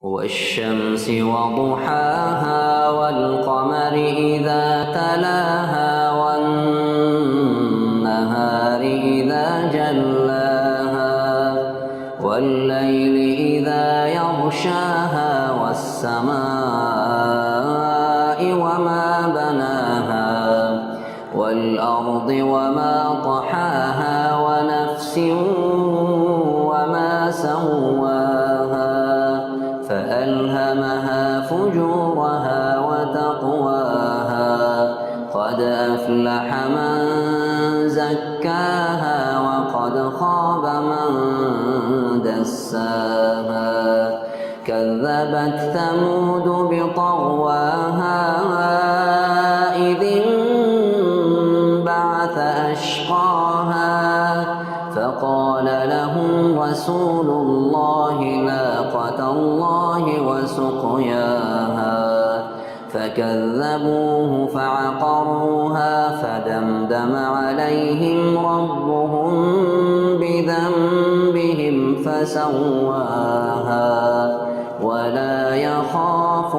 والشمس وضحاها والقمر إذا تلاها والنهار إذا جلاها والليل إذا يغشاها والسماء وما بناها والأرض وما طحاها ونفس وما سواها فألهمها فجورها وتقواها قد أفلح من زكاها وقد خاب من دساها كذبت ثمود بطغواها إذ انبعث أشقاها فقال لهم رسول الله ناقة الله وسقياها فكذبوه فعقروها فدمدم عليهم ربهم بذنبهم فسواها ولا يخاف